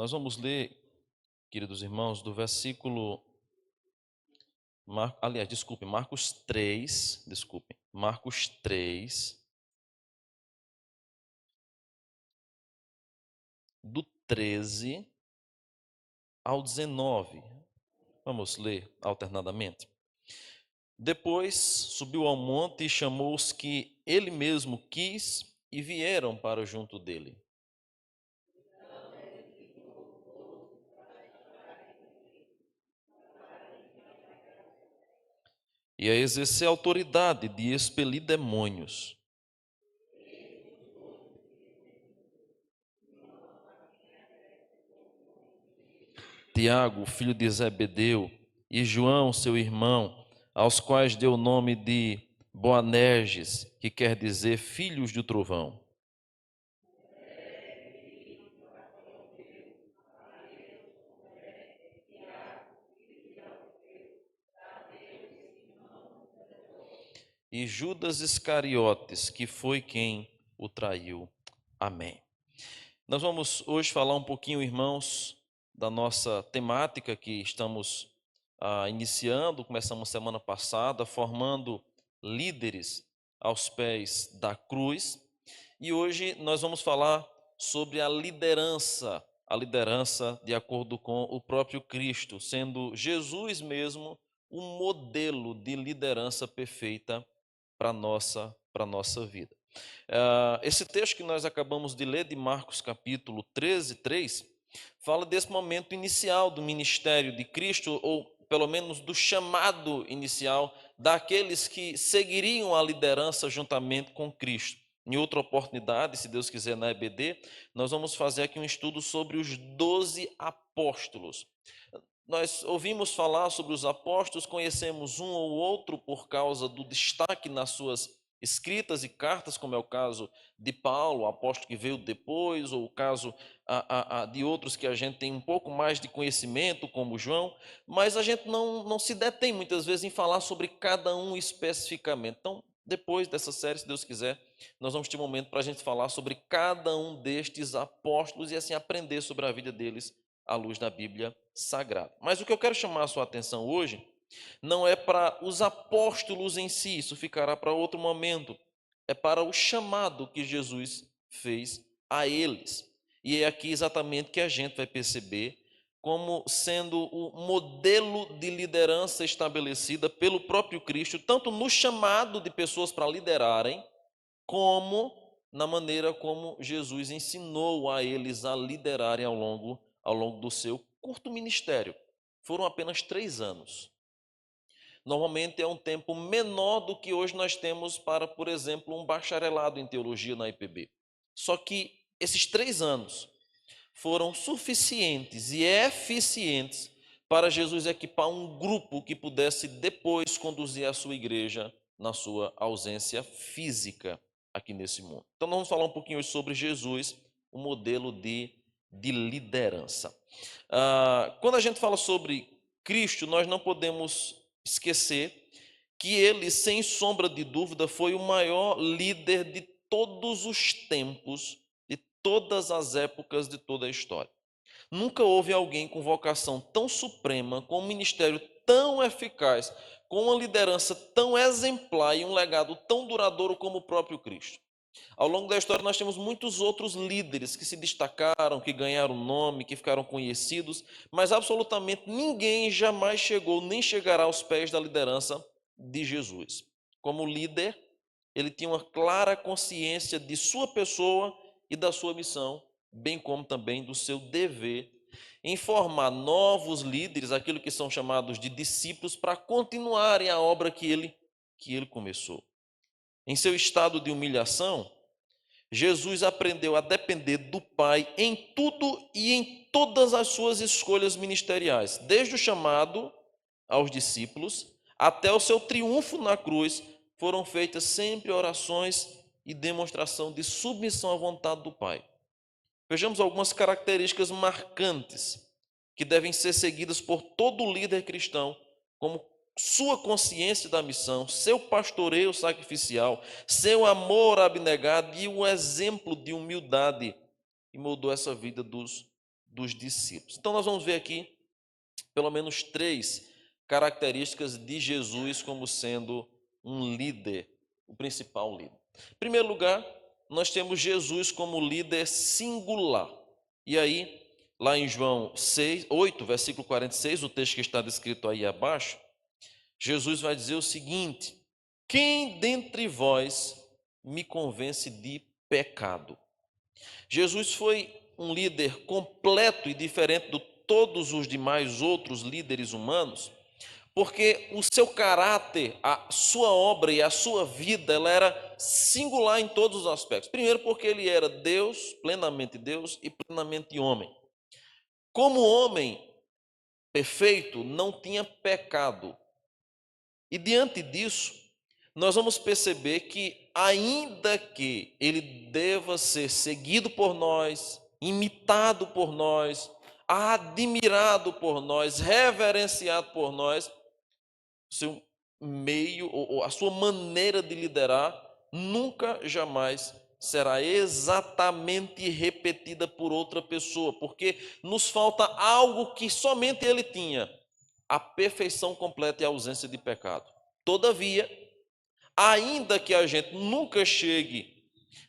Nós vamos ler, queridos irmãos, do versículo, Marcos 3, do 13 ao 19. Vamos ler alternadamente. Depois subiu ao monte e chamou os que ele mesmo quis e vieram para junto dele. E a exercer a autoridade de expelir demônios. Tiago, filho de Zebedeu, e João, seu irmão, aos quais deu o nome de Boanerges, que quer dizer filhos do trovão. E Judas Iscariotes, que foi quem o traiu. Amém. Nós vamos hoje falar um pouquinho, irmãos, da nossa temática que estamos iniciando. Começamos semana passada, formando líderes aos pés da cruz. E hoje nós vamos falar sobre a liderança de acordo com o próprio Cristo, sendo Jesus mesmo o modelo de liderança perfeita para a nossa vida. Esse texto que nós acabamos de ler, de Marcos capítulo 13, 3, fala desse momento inicial do ministério de Cristo, ou pelo menos do chamado inicial daqueles que seguiriam a liderança juntamente com Cristo. Em outra oportunidade, se Deus quiser, na EBD, nós vamos fazer aqui um estudo sobre os 12 apóstolos. Nós ouvimos falar sobre os apóstolos, conhecemos um ou outro por causa do destaque nas suas escritas e cartas, como é o caso de Paulo, o apóstolo que veio depois, ou o caso de outros que a gente tem um pouco mais de conhecimento, como João, mas a gente não se detém muitas vezes em falar sobre cada um especificamente. Então, depois dessa série, se Deus quiser, nós vamos ter um momento para a gente falar sobre cada um destes apóstolos e assim aprender sobre a vida deles à luz da Bíblia Sagrada. Mas o que eu quero chamar a sua atenção hoje não é para os apóstolos em si, isso ficará para outro momento. É para o chamado que Jesus fez a eles. E é aqui exatamente que a gente vai perceber como sendo o modelo de liderança estabelecida pelo próprio Cristo, tanto no chamado de pessoas para liderarem, como na maneira como Jesus ensinou a eles a liderarem ao longo do seu curto ministério. Foram apenas 3 anos. Normalmente é um tempo menor do que hoje nós temos para, por exemplo, um bacharelado em teologia na IPB. Só que esses 3 anos foram suficientes e eficientes para Jesus equipar um grupo que pudesse depois conduzir a sua igreja na sua ausência física aqui nesse mundo. Então, nós vamos falar um pouquinho hoje sobre Jesus, o modelo de liderança. Quando a gente fala sobre Cristo, nós não podemos esquecer que ele, sem sombra de dúvida, foi o maior líder de todos os tempos, de todas as épocas, de toda a história. Nunca houve alguém com vocação tão suprema, com um ministério tão eficaz, com uma liderança tão exemplar e um legado tão duradouro como o próprio Cristo. Ao longo da história nós temos muitos outros líderes que se destacaram, que ganharam nome, que ficaram conhecidos, mas absolutamente ninguém jamais chegou nem chegará aos pés da liderança de Jesus. Como líder, ele tinha uma clara consciência de sua pessoa e da sua missão, bem como também do seu dever em formar novos líderes, aquilo que são chamados de discípulos, para continuarem a obra que ele começou. Em seu estado de humilhação, Jesus aprendeu a depender do Pai em tudo e em todas as suas escolhas ministeriais, desde o chamado aos discípulos até o seu triunfo na cruz, foram feitas sempre orações e demonstração de submissão à vontade do Pai. Vejamos algumas características marcantes que devem ser seguidas por todo líder cristão, como sua consciência da missão, seu pastoreio sacrificial, seu amor abnegado e o exemplo de humildade que moldou essa vida dos dos discípulos. Então nós vamos ver aqui pelo menos 3 características de Jesus como sendo um líder, o principal líder. Em primeiro lugar, nós temos Jesus como líder singular. E aí, lá em João 8, versículo 46, o texto que está descrito aí abaixo, Jesus vai dizer o seguinte: quem dentre vós me convence de pecado? Jesus foi um líder completo e diferente de todos os demais outros líderes humanos, porque o seu caráter, a sua obra e a sua vida, ela era singular em todos os aspectos. Primeiro, porque ele era Deus e plenamente homem. Como homem perfeito, não tinha pecado. E diante disso, nós vamos perceber que, ainda que ele deva ser seguido por nós, imitado por nós, admirado por nós, reverenciado por nós, o seu meio, ou a sua maneira de liderar, nunca, jamais será exatamente repetida por outra pessoa, porque nos falta algo que somente ele tinha: a perfeição completa e a ausência de pecado. Todavia, ainda que a gente nunca chegue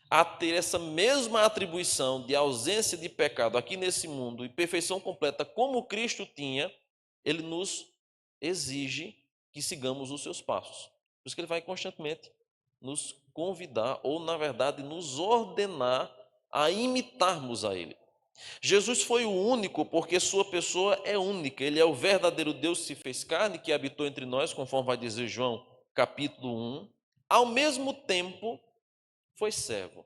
a ter essa mesma atribuição de ausência de pecado aqui nesse mundo e perfeição completa como Cristo tinha, ele nos exige que sigamos os seus passos. Por isso que ele vai constantemente nos convidar, ou na verdade nos ordenar a imitarmos a ele. Jesus foi o único porque sua pessoa é única. Ele é o verdadeiro Deus que se fez carne, que habitou entre nós, conforme vai dizer João capítulo 1. Ao mesmo tempo, foi servo.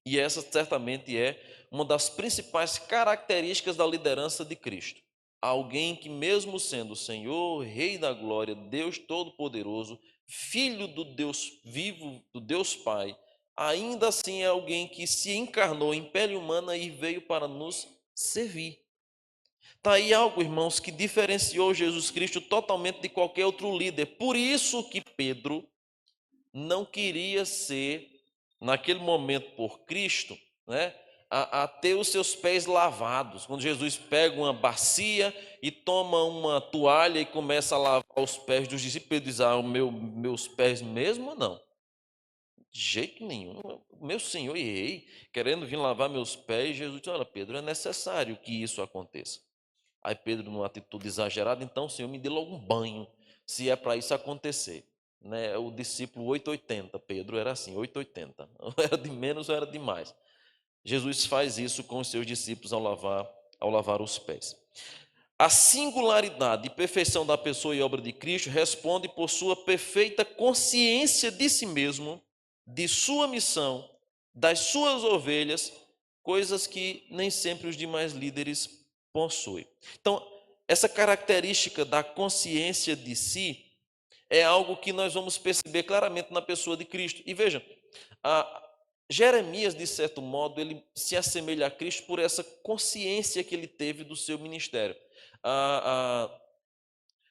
E essa certamente é uma das principais características da liderança de Cristo. Alguém que, mesmo sendo Senhor, Rei da Glória, Deus Todo-Poderoso, Filho do Deus vivo, do Deus Pai, ainda assim é alguém que se encarnou em pele humana e veio para nos servir. Está aí algo, irmãos, que diferenciou Jesus Cristo totalmente de qualquer outro líder. Por isso que Pedro não queria ser, naquele momento por Cristo, né, a ter os seus pés lavados. Quando Jesus pega uma bacia e toma uma toalha e começa a lavar os pés dos discípulos, Pedro diz: meus pés mesmo? Não, de jeito nenhum. Meu Senhor e Rei, querendo vir lavar meus pés, Jesus diz: olha, Pedro, é necessário que isso aconteça. Aí Pedro, numa atitude exagerada: então, Senhor, me dê logo um banho, se é para isso acontecer. Né? O discípulo 880, Pedro era assim, 880. Ou era de menos ou era de mais. Jesus faz isso com os seus discípulos ao lavar os pés. A singularidade e perfeição da pessoa e obra de Cristo responde por sua perfeita consciência de si mesmo, de sua missão, das suas ovelhas, coisas que nem sempre os demais líderes possuem. Então, essa característica da consciência de si é algo que nós vamos perceber claramente na pessoa de Cristo. E veja, Jeremias, de certo modo, ele se assemelha a Cristo por essa consciência que ele teve do seu ministério.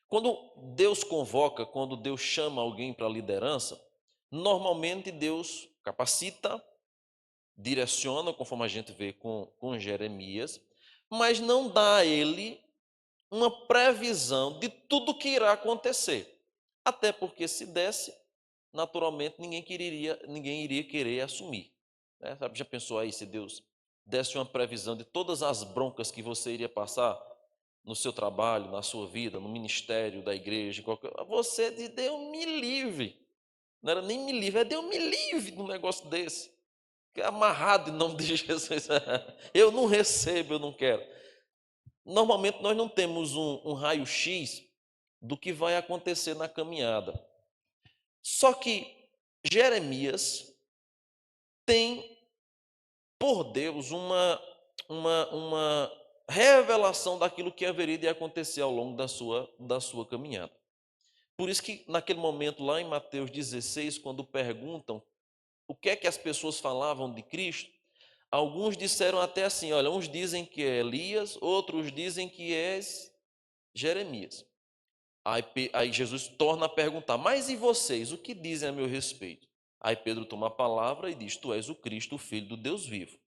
Quando Deus convoca, quando Deus chama alguém para a liderança, normalmente Deus capacita, direciona, conforme a gente vê com Jeremias, mas não dá a ele uma previsão de tudo que irá acontecer. Até porque, se desse, naturalmente ninguém iria querer assumir. Né? Sabe, já pensou aí se Deus desse uma previsão de todas as broncas que você iria passar no seu trabalho, na sua vida, no ministério da igreja, você de Deus me livre. Não era nem me livre, é Deus me livre de um negócio desse. Amarrado em nome de Jesus. Eu não recebo, eu não quero. Normalmente nós não temos um raio-x do que vai acontecer na caminhada. Só que Jeremias tem por Deus uma revelação daquilo que haveria de acontecer ao longo da sua caminhada. Por isso que naquele momento lá em Mateus 16, quando perguntam o que é que as pessoas falavam de Cristo, alguns disseram até assim: olha, uns dizem que é Elias, outros dizem que és Jeremias. Aí Jesus torna a perguntar: mas e vocês, o que dizem a meu respeito? Aí Pedro toma a palavra e diz: tu és o Cristo, o Filho do Deus vivo.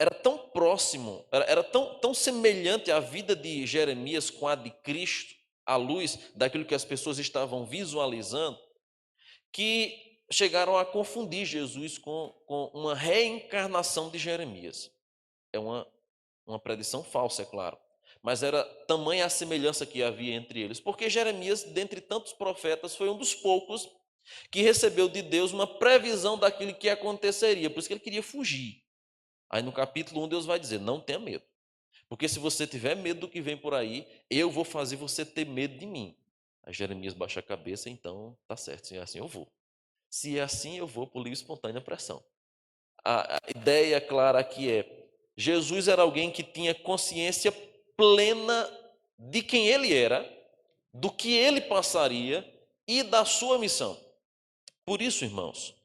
era tão próximo, era tão semelhante a vida de Jeremias com a de Cristo, à luz daquilo que as pessoas estavam visualizando, que chegaram a confundir Jesus com uma reencarnação de Jeremias. É uma predição falsa, é claro, mas era tamanha a semelhança que havia entre eles, porque Jeremias, dentre tantos profetas, foi um dos poucos que recebeu de Deus uma previsão daquilo que aconteceria, por isso que ele queria fugir. Aí no capítulo 1 Deus vai dizer, não tenha medo, porque se você tiver medo do que vem por aí, eu vou fazer você ter medo de mim. Aí Jeremias baixa a cabeça, então tá certo, se é assim eu vou. Se é assim eu vou por livre e espontânea pressão. A ideia clara aqui é, Jesus era alguém que tinha consciência plena de quem ele era, do que ele passaria e da sua missão. Por isso, irmãos,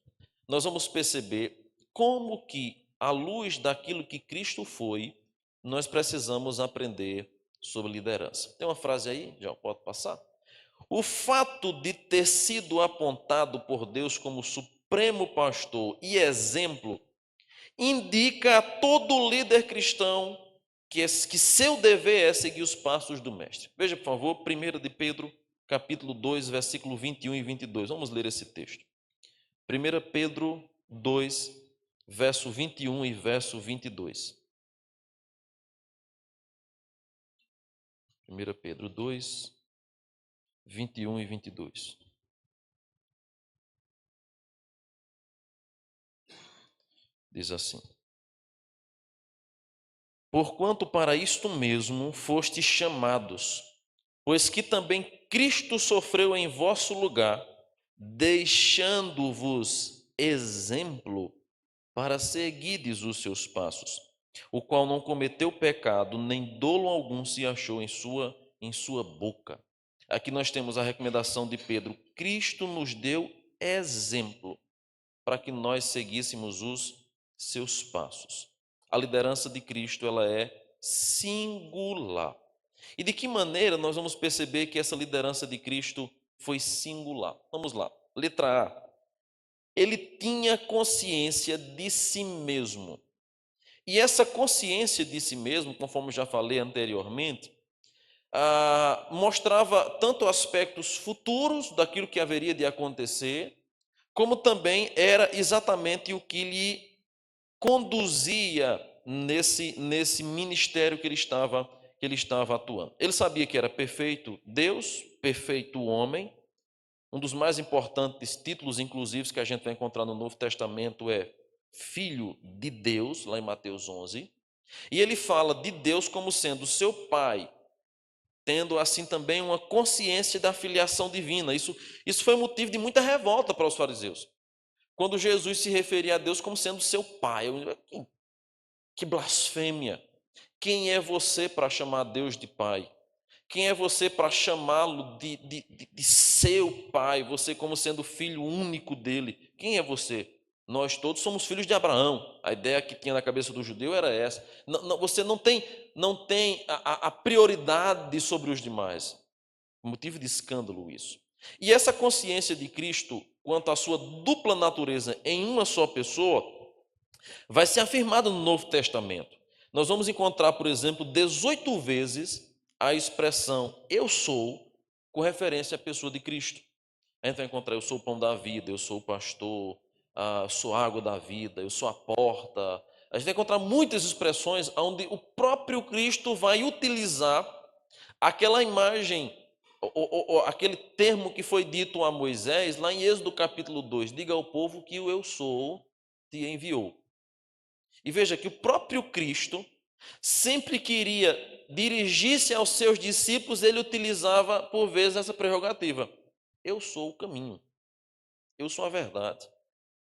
nós vamos perceber como que, à luz daquilo que Cristo foi, nós precisamos aprender sobre liderança. Tem uma frase aí? Já pode passar? O fato de ter sido apontado por Deus como supremo pastor e exemplo indica a todo líder cristão que seu dever é seguir os passos do mestre. Veja, por favor, 1 de Pedro, capítulo 2, versículo 21 e 22. Vamos ler esse texto. 1 Pedro 2, verso 21 e verso 22. 1 Pedro 2, 21 e 22. Diz assim: Porquanto para isto mesmo fostes chamados, pois que também Cristo sofreu em vosso lugar, deixando-vos exemplo para seguirdes os seus passos, o qual não cometeu pecado, nem dolo algum se achou em sua boca. Aqui nós temos a recomendação de Pedro: Cristo nos deu exemplo para que nós seguíssemos os seus passos. A liderança de Cristo, ela é singular. E de que maneira nós vamos perceber que essa liderança de Cristo foi singular? Vamos lá. Letra A. Ele tinha consciência de si mesmo. E essa consciência de si mesmo, conforme já falei anteriormente, mostrava tanto aspectos futuros daquilo que haveria de acontecer, como também era exatamente o que lhe conduzia nesse ministério que ele estava atuando. Ele sabia que era perfeito Deus, perfeito homem. Um dos mais importantes títulos, inclusive, que a gente vai encontrar no Novo Testamento é Filho de Deus, lá em Mateus 11. E ele fala de Deus como sendo seu Pai, tendo assim também uma consciência da filiação divina. Isso foi motivo de muita revolta para os fariseus. Quando Jesus se referia a Deus como sendo seu Pai. Que blasfêmia! Quem é você para chamar Deus de Pai? Quem é você para chamá-lo de seu Pai? Você como sendo filho único dele. Quem é você? Nós todos somos filhos de Abraão. A ideia que tinha na cabeça do judeu era essa. Você não tem a prioridade sobre os demais. Motivo de escândalo isso. E essa consciência de Cristo quanto à sua dupla natureza em uma só pessoa vai ser afirmada no Novo Testamento. Nós vamos encontrar, por exemplo, 18 vezes a expressão eu sou com referência à pessoa de Cristo. A gente vai encontrar eu sou o pão da vida, eu sou o pastor, eu sou a água da vida, eu sou a porta. A gente vai encontrar muitas expressões onde o próprio Cristo vai utilizar aquela imagem, aquele termo que foi dito a Moisés, lá em Êxodo capítulo 2, diga ao povo que o eu sou te enviou. E veja que o próprio Cristo, sempre que iria dirigir-se aos seus discípulos, ele utilizava por vezes essa prerrogativa. Eu sou o caminho, eu sou a verdade,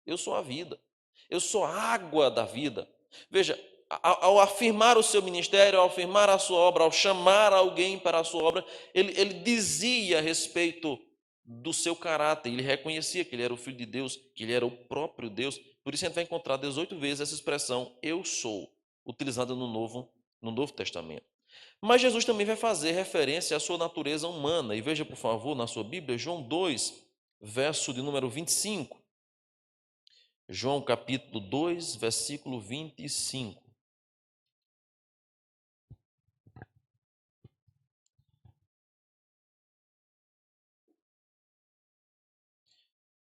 eu sou a vida, eu sou a água da vida. Veja, ao afirmar o seu ministério, ao afirmar a sua obra, ao chamar alguém para a sua obra, ele dizia a respeito do seu caráter, ele reconhecia que ele era o Filho de Deus, que ele era o próprio Deus. Por isso a gente vai encontrar 18 vezes essa expressão, eu sou, utilizada no Novo Testamento. Mas Jesus também vai fazer referência à sua natureza humana. E veja, por favor, na sua Bíblia, João 2, verso de número 25. João capítulo 2, versículo 25.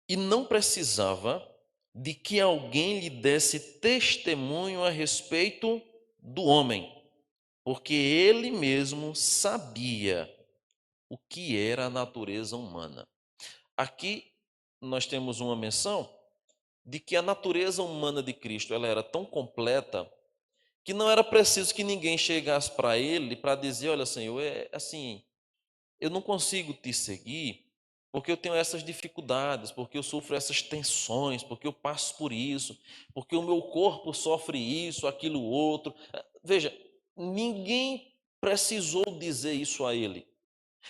e não precisava de que alguém lhe desse testemunho a respeito do homem, porque ele mesmo sabia o que era a natureza humana. Aqui nós temos uma menção de que a natureza humana de Cristo ela era tão completa que não era preciso que ninguém chegasse para ele para dizer: olha, Senhor, é assim, eu não consigo te seguir porque eu tenho essas dificuldades, porque eu sofro essas tensões, porque eu passo por isso, porque o meu corpo sofre isso, aquilo, outro. Veja, ninguém precisou dizer isso a ele.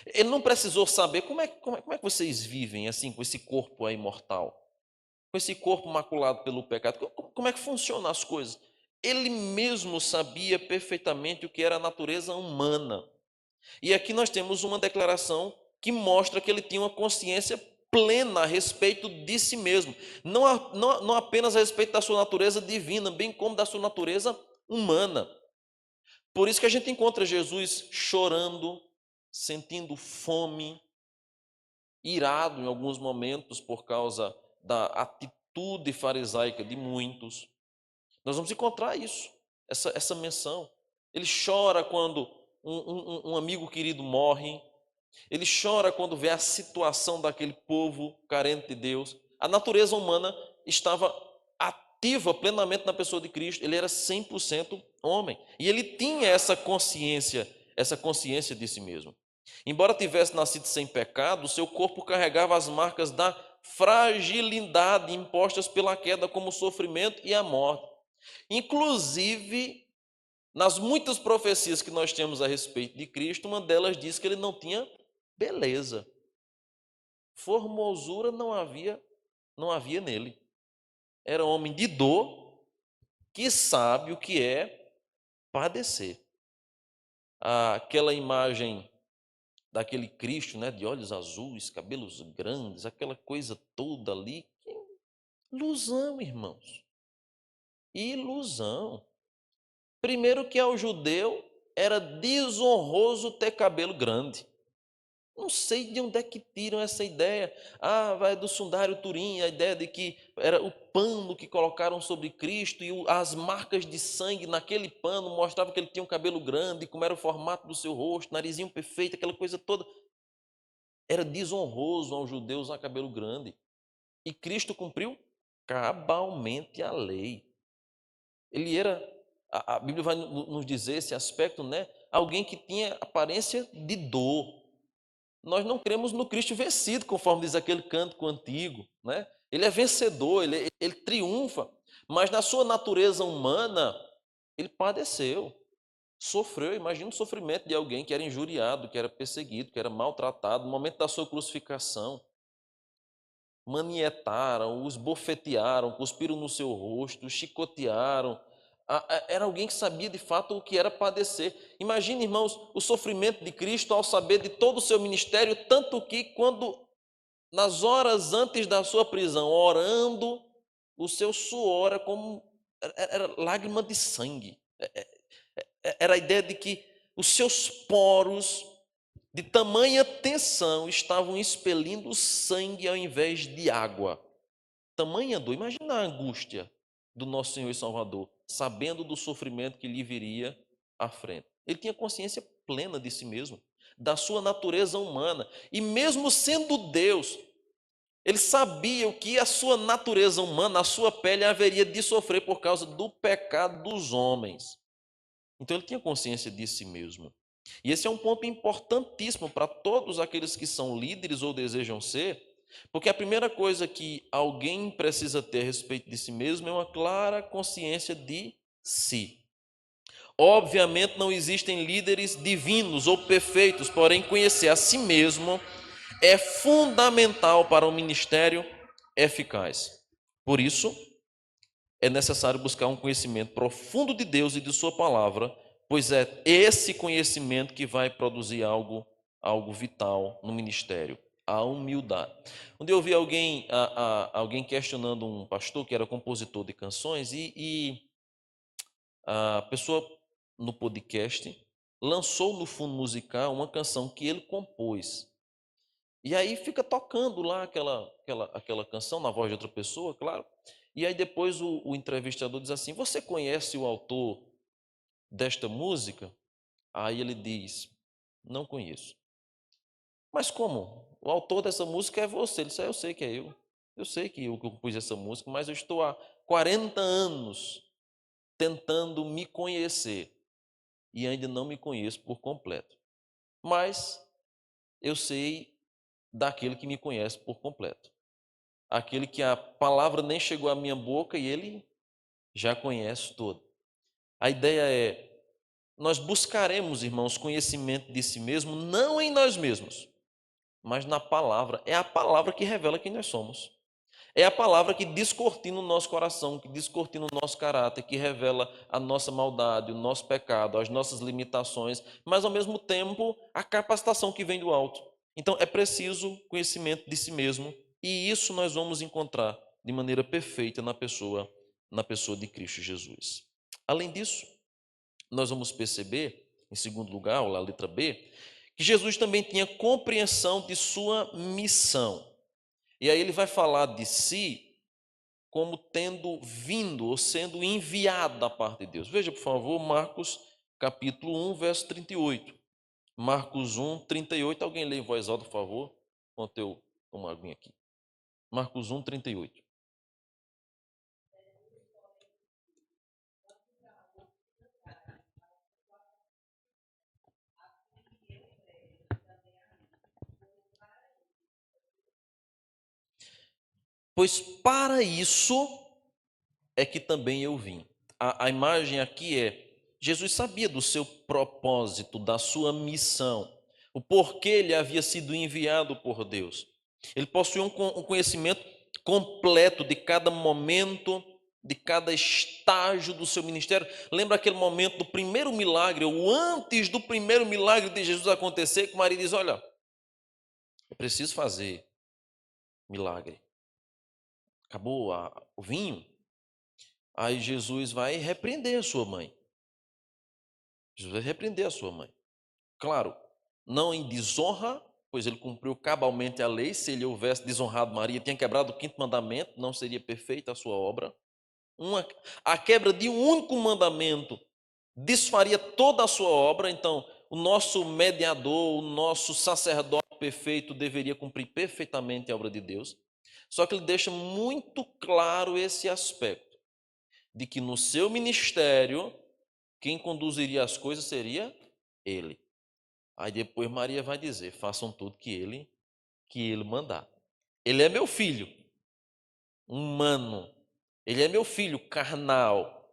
Ele não precisou saber como é que vocês vivem assim, com esse corpo aí mortal, com esse corpo maculado pelo pecado. Como é que funcionam as coisas? Ele mesmo sabia perfeitamente o que era a natureza humana. E aqui nós temos uma declaração que mostra que ele tinha uma consciência plena a respeito de si mesmo, não apenas a respeito da sua natureza divina, bem como da sua natureza humana. Por isso que a gente encontra Jesus chorando, sentindo fome, irado em alguns momentos por causa da atitude farisaica de muitos. Nós vamos encontrar isso, essa menção. Ele chora quando um amigo querido morre. Ele chora quando vê a situação daquele povo carente de Deus. A natureza humana estava ativa plenamente na pessoa de Cristo. Ele era 100% homem. E ele tinha essa consciência de si mesmo. Embora tivesse nascido sem pecado, seu corpo carregava as marcas da fragilidade impostas pela queda, como o sofrimento e a morte. Inclusive, nas muitas profecias que nós temos a respeito de Cristo, uma delas diz que ele não tinha beleza. Formosura não havia nele. Era um homem de dor que sabe o que é padecer. Aquela imagem daquele Cristo, né, de olhos azuis, cabelos grandes, aquela coisa toda ali, ilusão, irmãos. Ilusão. Primeiro que ao judeu era desonroso ter cabelo grande. Não sei de onde é que tiram essa ideia. Vai do Sundário Turim, a ideia de que era o pano que colocaram sobre Cristo e as marcas de sangue naquele pano mostravam que ele tinha um cabelo grande, como era o formato do seu rosto, narizinho perfeito, aquela coisa toda. Era desonroso ao judeu usar cabelo grande. E Cristo cumpriu cabalmente a lei. Ele era, a Bíblia vai nos dizer esse aspecto, né? Alguém que tinha aparência de dor. Nós não cremos no Cristo vencido, conforme diz aquele cântico antigo, né? Ele é vencedor, ele triunfa, mas na sua natureza humana, ele padeceu, sofreu. Imagina o sofrimento de alguém que era injuriado, que era perseguido, que era maltratado. No momento da sua crucificação, manietaram, os bofetearam, cuspiram no seu rosto, chicotearam. Era alguém que sabia de fato o que era padecer. Imagine, irmãos, o sofrimento de Cristo ao saber de todo o seu ministério, tanto que quando, nas horas antes da sua prisão, orando, o seu suor era lágrima de sangue. Era a ideia de que os seus poros, de tamanha tensão, estavam expelindo sangue ao invés de água. Tamanha dor. Imagina a angústia do nosso Senhor e Salvador, sabendo do sofrimento que lhe viria à frente. Ele tinha consciência plena de si mesmo, da sua natureza humana. E mesmo sendo Deus, ele sabia o que a sua natureza humana, a sua pele haveria de sofrer por causa do pecado dos homens. Então ele tinha consciência de si mesmo. E esse é um ponto importantíssimo para todos aqueles que são líderes ou desejam ser, porque a primeira coisa que alguém precisa ter a respeito de si mesmo é uma clara consciência de si. Obviamente não existem líderes divinos ou perfeitos, porém conhecer a si mesmo é fundamental para um ministério eficaz. Por isso, é necessário buscar um conhecimento profundo de Deus e de sua palavra, pois é esse conhecimento que vai produzir algo vital no ministério, a humildade. Onde eu ouvi alguém questionando um pastor que era compositor de canções e a pessoa no podcast lançou no fundo musical uma canção que ele compôs. E aí fica tocando lá aquela canção na voz de outra pessoa, claro. E aí depois o entrevistador diz assim: você conhece o autor desta música? Aí ele diz: não conheço. Mas como? O autor dessa música é você. Ele disse: eu sei que é eu. Eu sei que eu compus essa música, mas eu estou há 40 anos tentando me conhecer e ainda não me conheço por completo. Mas eu sei daquele que me conhece por completo. Aquele que a palavra nem chegou à minha boca e ele já conhece todo. A ideia é: nós buscaremos, irmãos, conhecimento de si mesmo, não em nós mesmos, mas na palavra. É a palavra que revela quem nós somos. É a palavra que descortina o nosso coração, que descortina o nosso caráter, que revela a nossa maldade, o nosso pecado, as nossas limitações, mas ao mesmo tempo a capacitação que vem do alto. Então é preciso conhecimento de si mesmo, e isso nós vamos encontrar de maneira perfeita na pessoa de Cristo Jesus. Além disso, nós vamos perceber, em segundo lugar, ou a letra B, que Jesus também tinha compreensão de sua missão. E aí ele vai falar de si como tendo vindo ou sendo enviado da parte de Deus. Veja, por favor, Marcos capítulo 1, verso 38. Marcos 1, 38. Alguém lê em voz alta, por favor, enquanto eu tomo uma aguinha aqui. Marcos 1, 38. Pois para isso é que também eu vim. A imagem aqui é: Jesus sabia do seu propósito, da sua missão, o porquê ele havia sido enviado por Deus. Ele possuía um conhecimento completo de cada momento, de cada estágio do seu ministério. Lembra aquele momento do primeiro milagre, ou antes do primeiro milagre de Jesus acontecer, que Maria diz: olha, eu preciso fazer milagre. Acabou o vinho. Aí Jesus vai repreender a sua mãe. Jesus vai repreender a sua mãe. Claro, não em desonra, pois ele cumpriu cabalmente a lei. Se ele houvesse desonrado Maria, tinha quebrado o quinto mandamento, não seria perfeita a sua obra. A quebra de um único mandamento desfaria toda a sua obra. Então, o nosso mediador, o nosso sacerdote perfeito deveria cumprir perfeitamente a obra de Deus. Só que ele deixa muito claro esse aspecto, de que no seu ministério, quem conduziria as coisas seria ele. Aí depois Maria vai dizer: façam tudo que ele mandar. Ele é meu filho humano, ele é meu filho carnal,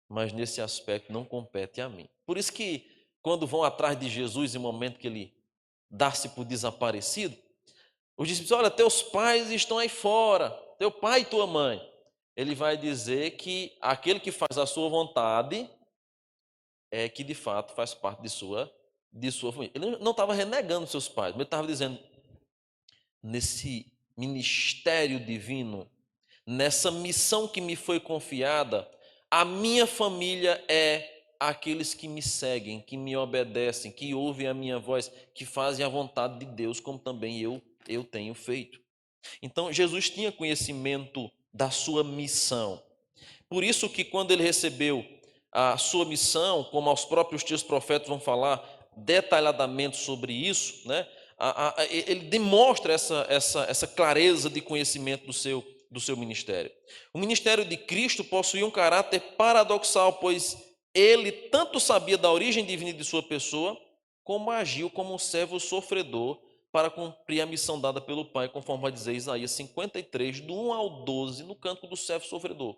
mas nesse aspecto não compete a mim. Por isso que quando vão atrás de Jesus em momento que ele dá-se por desaparecido, os discípulos: olha, teus pais estão aí fora, teu pai e tua mãe. Ele vai dizer que aquele que faz a sua vontade é que de fato faz parte de sua família. Ele não estava renegando seus pais, mas ele estava dizendo: nesse ministério divino, nessa missão que me foi confiada, a minha família é aqueles que me seguem, que me obedecem, que ouvem a minha voz, que fazem a vontade de Deus, como também eu tenho feito. Então, Jesus tinha conhecimento da sua missão. Por isso que quando ele recebeu a sua missão, como os próprios tios profetas vão falar detalhadamente sobre isso, né? Ele demonstra essa clareza de conhecimento do seu ministério. O ministério de Cristo possuía um caráter paradoxal, pois ele tanto sabia da origem divina de sua pessoa, como agiu como um servo sofredor para cumprir a missão dada pelo Pai, conforme vai dizer Isaías 53, do 1 ao 12, no canto do servo sofredor,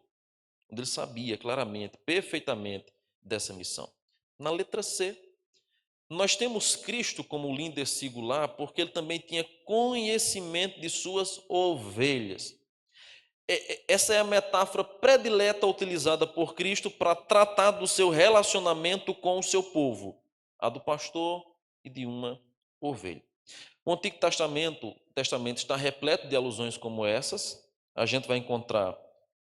onde ele sabia claramente, perfeitamente dessa missão. Na letra C, nós temos Cristo como líder singular porque ele também tinha conhecimento de suas ovelhas. Essa é a metáfora predileta utilizada por Cristo para tratar do seu relacionamento com o seu povo, a do pastor e de uma ovelha. O Antigo Testamento está repleto de alusões como essas. A gente vai encontrar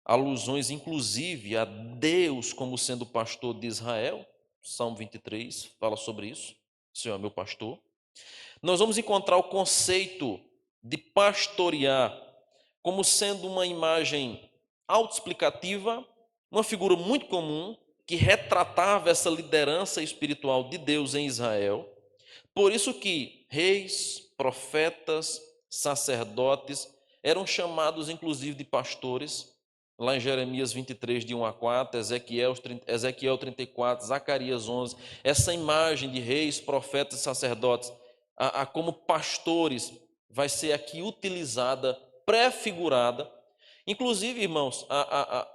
alusões, inclusive, a Deus como sendo o pastor de Israel. Salmo 23 fala sobre isso: o Senhor é meu pastor. Nós vamos encontrar o conceito de pastorear como sendo uma imagem autoexplicativa, uma figura muito comum que retratava essa liderança espiritual de Deus em Israel. Por isso que reis, profetas, sacerdotes eram chamados inclusive de pastores. Lá em Jeremias 23, de 1 a 4, Ezequiel 34, Zacarias 11, essa imagem de reis, profetas e sacerdotes como pastores vai ser aqui utilizada, prefigurada. Inclusive, irmãos,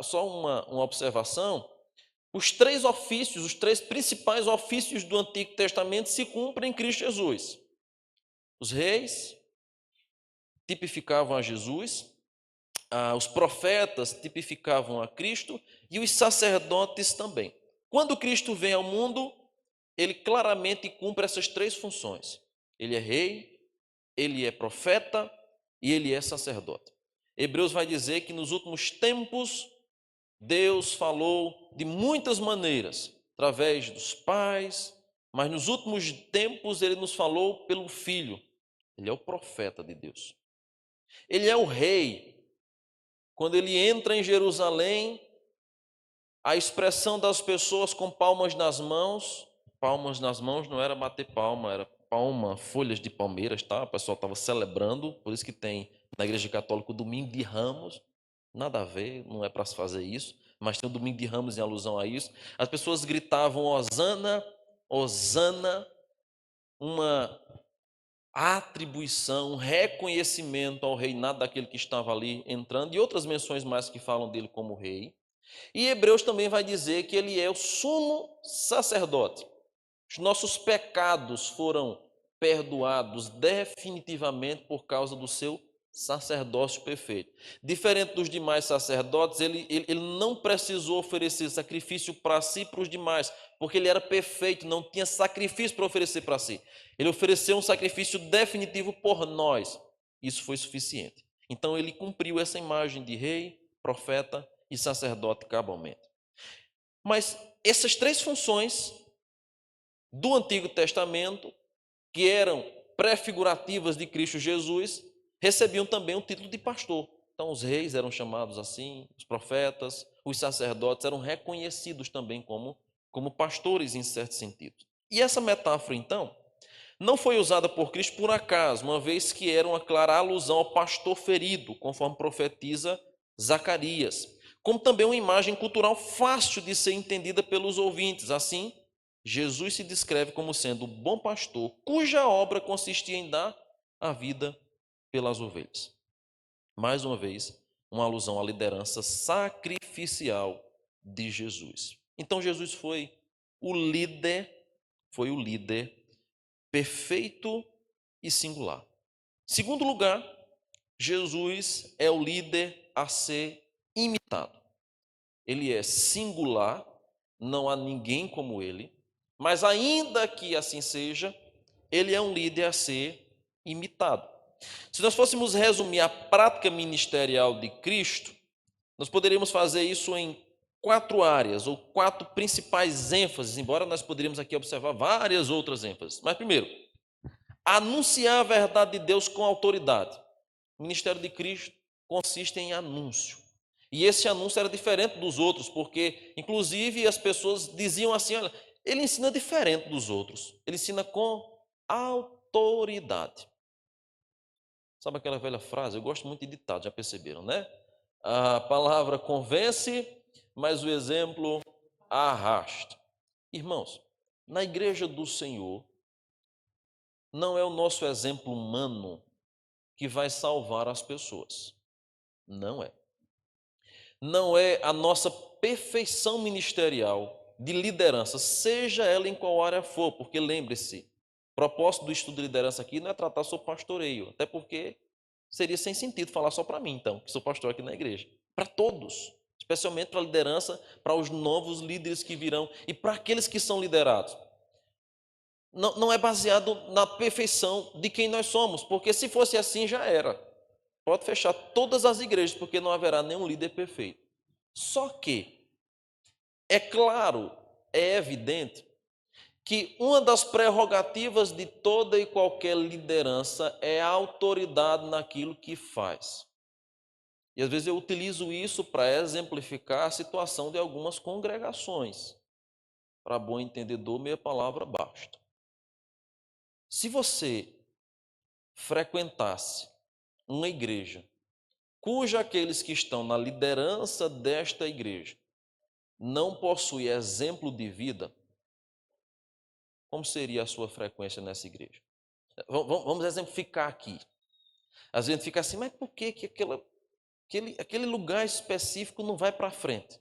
só uma observação, os três ofícios, os três principais ofícios do Antigo Testamento se cumprem em Cristo Jesus. Os reis tipificavam a Jesus, os profetas tipificavam a Cristo e os sacerdotes também. Quando Cristo vem ao mundo, ele claramente cumpre essas três funções. Ele é rei, ele é profeta e ele é sacerdote. Hebreus vai dizer que nos últimos tempos Deus falou de muitas maneiras, através dos pais, mas nos últimos tempos ele nos falou pelo Filho. Ele é o profeta de Deus. Ele é o rei. Quando ele entra em Jerusalém, a expressão das pessoas com palmas nas mãos não era bater palma, era palma, folhas de palmeiras, tá? O pessoal estava celebrando, por isso que tem na Igreja Católica o Domingo de Ramos, nada a ver, não é para se fazer isso, mas tem o Domingo de Ramos em alusão a isso. As pessoas gritavam Hosana, Hosana, uma atribuição, um reconhecimento ao reinado daquele que estava ali entrando, e outras menções mais que falam dele como rei. E Hebreus também vai dizer que ele é o sumo sacerdote. Os nossos pecados foram perdoados definitivamente por causa do seu sacerdócio perfeito. Diferente dos demais sacerdotes, ele não precisou oferecer sacrifício para si e para os demais, porque ele era perfeito, não tinha sacrifício para oferecer para si. Ele ofereceu um sacrifício definitivo por nós. Isso foi suficiente. Então ele cumpriu essa imagem de rei, profeta e sacerdote cabalmente. Mas essas três funções do Antigo Testamento, que eram prefigurativas de Cristo Jesus, recebiam também o título de pastor. Então os reis eram chamados assim, os profetas, os sacerdotes eram reconhecidos também como pastores em certo sentido. E essa metáfora, então, não foi usada por Cristo por acaso, uma vez que era uma clara alusão ao pastor ferido, conforme profetiza Zacarias, como também uma imagem cultural fácil de ser entendida pelos ouvintes. Assim, Jesus se descreve como sendo o bom pastor, cuja obra consistia em dar a vida pelas ovelhas. Mais uma vez, uma alusão à liderança sacrificial de Jesus. Então Jesus foi o líder perfeito e singular. Segundo lugar, Jesus é o líder a ser imitado. Ele é singular, não há ninguém como ele, mas ainda que assim seja, ele é um líder a ser imitado. Se nós fôssemos resumir a prática ministerial de Cristo, nós poderíamos fazer isso em 4 áreas, ou 4 principais ênfases, embora nós poderíamos aqui observar várias outras ênfases. Mas primeiro, anunciar a verdade de Deus com autoridade. O ministério de Cristo consiste em anúncio. E esse anúncio era diferente dos outros, porque, inclusive, as pessoas diziam assim: olha, ele ensina diferente dos outros. Ele ensina com autoridade. Sabe aquela velha frase? Eu gosto muito de ditado, já perceberam, né? A palavra convence, mas o exemplo arrasta. Irmãos, na igreja do Senhor, não é o nosso exemplo humano que vai salvar as pessoas. Não é. Não é a nossa perfeição ministerial de liderança, seja ela em qual área for, porque lembre-se, o propósito do estudo de liderança aqui não é tratar sobre pastoreio, até porque seria sem sentido falar só para mim, então, que sou pastor aqui na igreja. Para todos, especialmente para a liderança, para os novos líderes que virão e para aqueles que são liderados. Não é baseado na perfeição de quem nós somos, porque se fosse assim já era. Pode fechar todas as igrejas, porque não haverá nenhum líder perfeito. Só que, é claro, é evidente, que uma das prerrogativas de toda e qualquer liderança é a autoridade naquilo que faz. E às vezes eu utilizo isso para exemplificar a situação de algumas congregações. Para bom entendedor, meia palavra basta. Se você frequentasse uma igreja cuja aqueles que estão na liderança desta igreja não possuem exemplo de vida, como seria a sua frequência nessa igreja? Vamos exemplificar aqui. Às vezes fica assim, mas por que aquele lugar específico não vai para frente?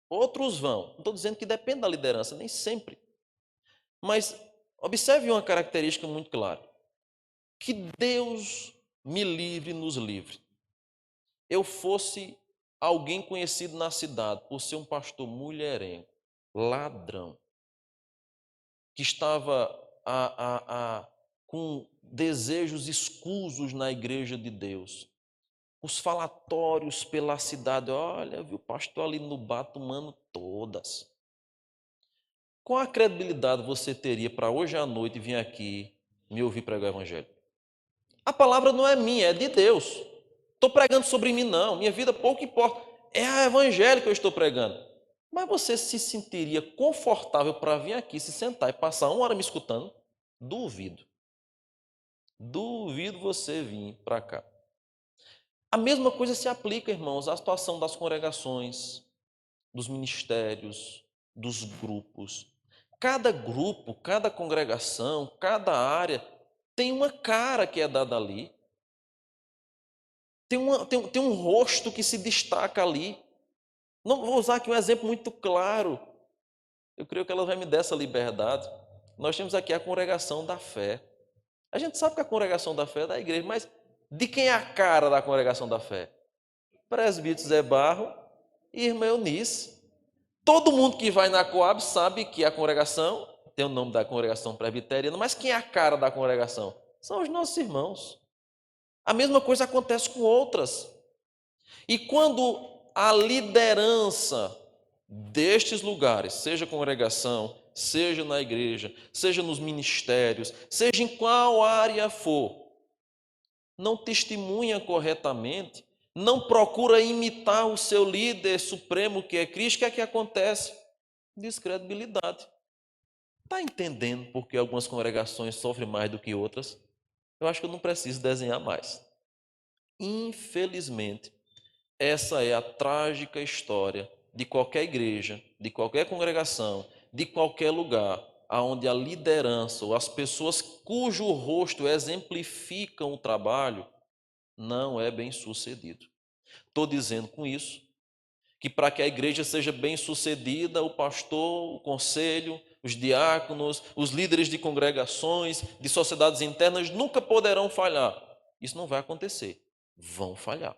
Outros vão. Não estou dizendo que depende da liderança, nem sempre. Mas observe uma característica muito clara. Que Deus me livre, nos livre. Eu fosse alguém conhecido na cidade por ser um pastor mulherengo, ladrão, que estava com desejos escusos na igreja de Deus. Os falatórios pela cidade, olha, viu o pastor ali no bar tomando todas. Qual a credibilidade você teria para hoje à noite vir aqui me ouvir pregar o evangelho? A palavra não é minha, é de Deus. Estou pregando sobre mim não, minha vida pouco importa. É o evangelho que eu estou pregando. Mas você se sentiria confortável para vir aqui, se sentar e passar 1 hora me escutando? Duvido. Duvido você vir para cá. A mesma coisa se aplica, irmãos, à situação das congregações, dos ministérios, dos grupos. Cada grupo, cada congregação, cada área tem uma cara que é dada ali. Tem um rosto que se destaca ali. Não vou usar aqui um exemplo muito claro. Eu creio que ela vai me dar essa liberdade. Nós temos aqui a congregação da fé. A gente sabe que a congregação da fé é da igreja, mas de quem é a cara da congregação da fé? Presbítero Zé Barro e irmã Eunice. Todo mundo que vai na Coab sabe que a congregação tem o nome da congregação presbiteriana, mas quem é a cara da congregação? São os nossos irmãos. A mesma coisa acontece com outras. E quando a liderança destes lugares, seja congregação, seja na igreja, seja nos ministérios, seja em qual área for, não testemunha corretamente, não procura imitar o seu líder supremo que é Cristo, o que é que acontece? Descredibilidade. Está entendendo por que algumas congregações sofrem mais do que outras? Eu acho que eu não preciso desenhar mais. Infelizmente, essa é a trágica história de qualquer igreja, de qualquer congregação, de qualquer lugar, onde a liderança ou as pessoas cujo rosto exemplificam o trabalho não é bem sucedido. Estou dizendo com isso que para que a igreja seja bem sucedida, o pastor, o conselho, os diáconos, os líderes de congregações, de sociedades internas nunca poderão falhar. Isso não vai acontecer. Vão falhar,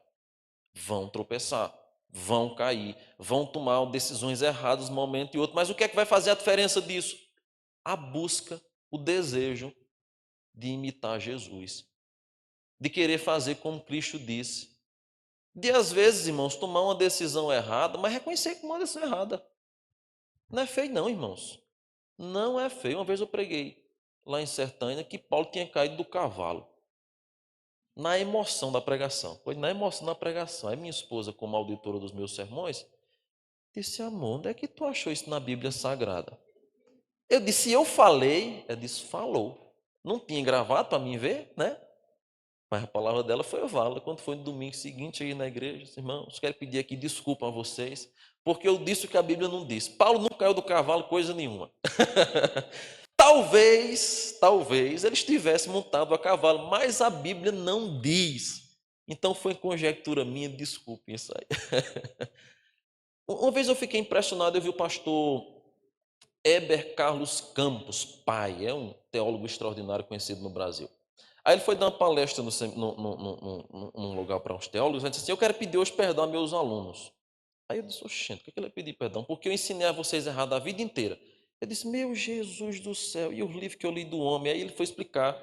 vão tropeçar, vão cair, vão tomar decisões erradas num momento e outro. Mas o que é que vai fazer a diferença disso? A busca, o desejo de imitar Jesus, de querer fazer como Cristo disse. De, às vezes, irmãos, tomar uma decisão errada, mas reconhecer que uma decisão errada. Não é feio, não, irmãos. Não é feio. Uma vez eu preguei lá em Sertânia que Paulo tinha caído do cavalo. Na emoção da pregação. Foi na emoção da pregação. Aí minha esposa, como auditora dos meus sermões, disse, amor, onde é que tu achou isso na Bíblia Sagrada? Eu disse, eu falei. Ela disse, falou. Não tinha gravado para mim ver, né? Mas a palavra dela foi válida. Quando foi no domingo seguinte aí na igreja, disse, irmãos, quero pedir aqui desculpa a vocês, porque eu disse o que a Bíblia não disse. Paulo não caiu do cavalo coisa nenhuma. Talvez ele estivesse montado a cavalo, mas a Bíblia não diz. Então foi conjectura minha, desculpe isso aí. Uma vez eu fiquei impressionado, eu vi o pastor Heber Carlos Campos, pai, é um teólogo extraordinário conhecido no Brasil. Aí ele foi dar uma palestra num lugar para uns teólogos, e disse assim, eu quero pedir hoje perdão a meus alunos. Aí eu disse, oxente, por que ele vai pedir perdão? Porque eu ensinei a vocês errado a vida inteira. Eu disse, meu Jesus do céu, e o livro que eu li do homem? Aí ele foi explicar.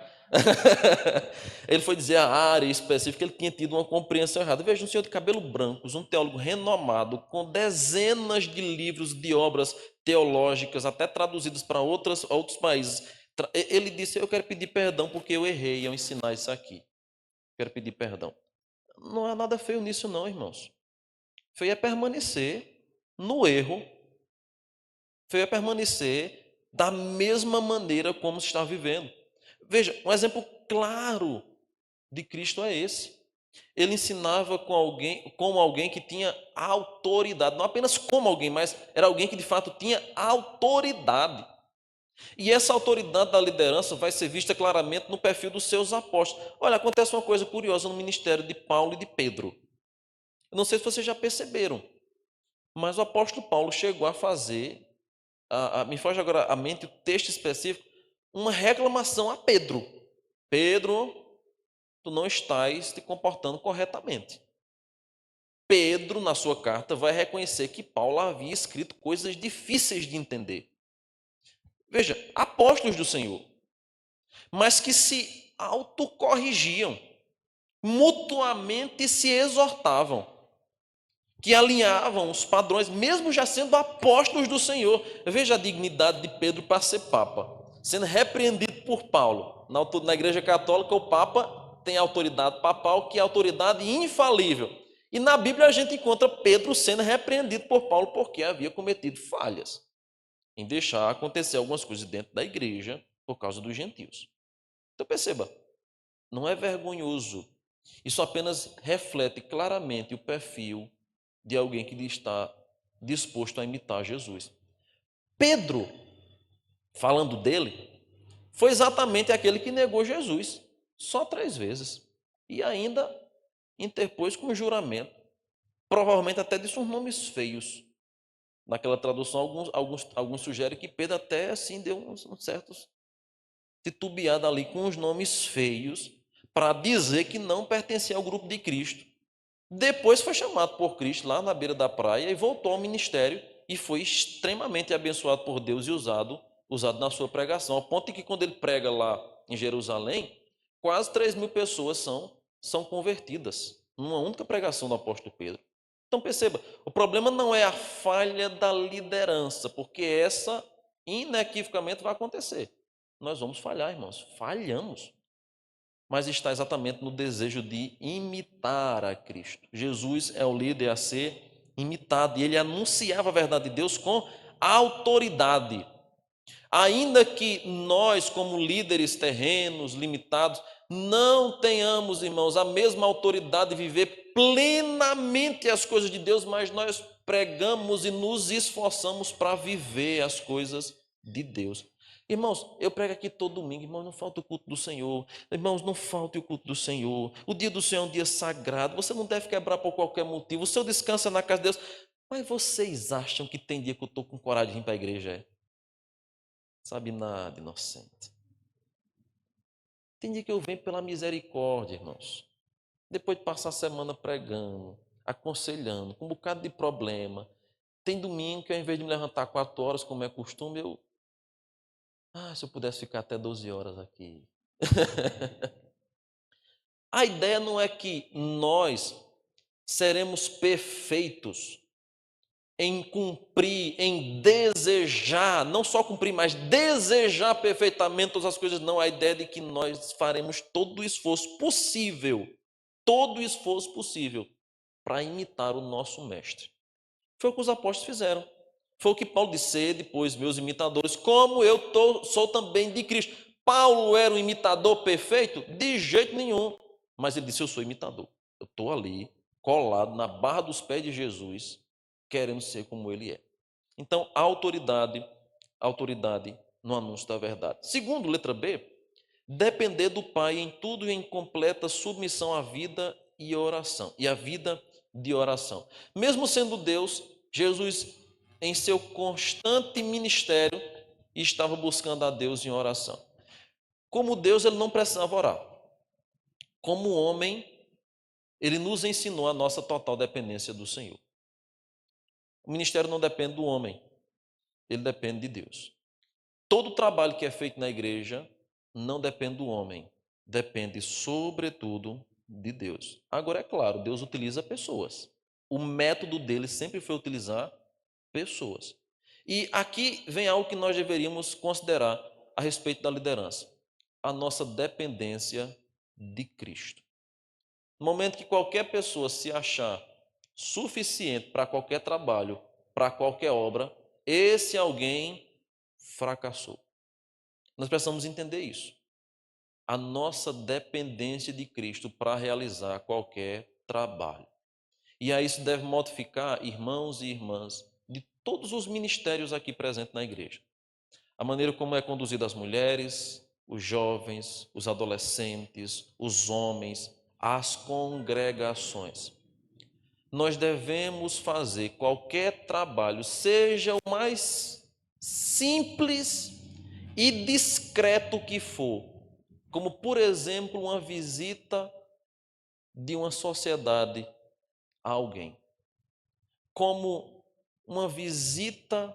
Ele foi dizer a área específica, ele tinha tido uma compreensão errada. Veja, um senhor de cabelo branco, um teólogo renomado, com dezenas de livros, de obras teológicas, até traduzidas para outros países. Ele disse, eu quero pedir perdão porque eu errei ao ensinar isso aqui. Quero pedir perdão. Não há nada feio nisso não, irmãos. Feio é permanecer no erro, feio é permanecer da mesma maneira como se está vivendo. Veja, um exemplo claro de Cristo é esse. Ele ensinava como alguém que tinha autoridade, não apenas como alguém, mas era alguém que de fato tinha autoridade. E essa autoridade da liderança vai ser vista claramente no perfil dos seus apóstolos. Olha, acontece uma coisa curiosa no ministério de Paulo e de Pedro. Eu não sei se vocês já perceberam, mas o apóstolo Paulo chegou a fazer, me foge agora a mente o texto específico, uma reclamação a Pedro. Pedro, tu não estás te comportando corretamente. Pedro, na sua carta, vai reconhecer que Paulo havia escrito coisas difíceis de entender. Veja, apóstolos do Senhor, mas que se autocorrigiam, mutuamente se exortavam, que alinhavam os padrões, mesmo já sendo apóstolos do Senhor. Veja a dignidade de Pedro para ser papa, sendo repreendido por Paulo. Na Igreja Católica, o papa tem autoridade papal, que é autoridade infalível. E na Bíblia a gente encontra Pedro sendo repreendido por Paulo porque havia cometido falhas em deixar acontecer algumas coisas dentro da igreja por causa dos gentios. Então perceba, não é vergonhoso. Isso apenas reflete claramente o perfil de alguém que está disposto a imitar Jesus. Pedro, falando dele, foi exatamente aquele que negou Jesus, só 3 vezes. E ainda interpôs com juramento, provavelmente até disse uns nomes feios. Naquela tradução, alguns sugerem que Pedro até assim deu uns certos titubeada ali com os nomes feios para dizer que não pertencia ao grupo de Cristo. Depois foi chamado por Cristo lá na beira da praia e voltou ao ministério e foi extremamente abençoado por Deus e usado na sua pregação, ao ponto de que quando ele prega lá em Jerusalém, quase 3.000 pessoas são convertidas numa única pregação do apóstolo Pedro. Então perceba, o problema não é a falha da liderança, porque essa inequivocamente vai acontecer. Nós vamos falhar, irmãos, falhamos. Mas está exatamente no desejo de imitar a Cristo. Jesus é o líder a ser imitado e ele anunciava a verdade de Deus com autoridade. Ainda que nós, como líderes terrenos, limitados, não tenhamos, irmãos, a mesma autoridade de viver plenamente as coisas de Deus, mas nós pregamos e nos esforçamos para viver as coisas de Deus. Irmãos, eu prego aqui todo domingo, irmãos, não falta o culto do Senhor. Irmãos, não falte o culto do Senhor. O dia do Senhor é um dia sagrado, você não deve quebrar por qualquer motivo. O seu descanso é na casa de Deus. Mas vocês acham que tem dia que eu estou com coragem de vir para a igreja? Sabe nada, inocente. Tem dia que eu venho pela misericórdia, irmãos. Depois de passar a semana pregando, aconselhando, com um bocado de problema. Tem domingo que ao invés de me levantar 4 horas, como é costume, se eu pudesse ficar até 12 horas aqui. A ideia não é que nós seremos perfeitos em cumprir, em desejar, não só cumprir, mas desejar perfeitamente todas as coisas, não. A ideia de que nós faremos todo o esforço possível para imitar o nosso mestre. Foi o que os apóstolos fizeram. Foi o que Paulo disse, depois, meus imitadores, como sou também de Cristo. Paulo era um imitador perfeito? De jeito nenhum. Mas ele disse, eu sou imitador. Eu estou ali, colado na barra dos pés de Jesus, querendo ser como ele é. Então, autoridade no anúncio da verdade. Segundo, letra B, depender do Pai em tudo e em completa submissão à vida e oração. E a vida de oração. Mesmo sendo Deus, Jesus, em seu constante ministério, estava buscando a Deus em oração. Como Deus, ele não precisava orar. Como homem, ele nos ensinou a nossa total dependência do Senhor. O ministério não depende do homem, ele depende de Deus. Todo trabalho que é feito na igreja não depende do homem, depende, sobretudo, de Deus. Agora, é claro, Deus utiliza pessoas. O método dele sempre foi utilizar pessoas. E aqui vem algo que nós deveríamos considerar a respeito da liderança: a nossa dependência de Cristo. No momento que qualquer pessoa se achar suficiente para qualquer trabalho, para qualquer obra, esse alguém fracassou. Nós precisamos entender isso. A nossa dependência de Cristo para realizar qualquer trabalho. E aí isso deve modificar irmãos e irmãs de todos os ministérios aqui presentes na igreja. A maneira como é conduzida as mulheres, os jovens, os adolescentes, os homens, as congregações. Nós devemos fazer qualquer trabalho, seja o mais simples e discreto que for, como, por exemplo, uma visita de uma sociedade a alguém, como uma visita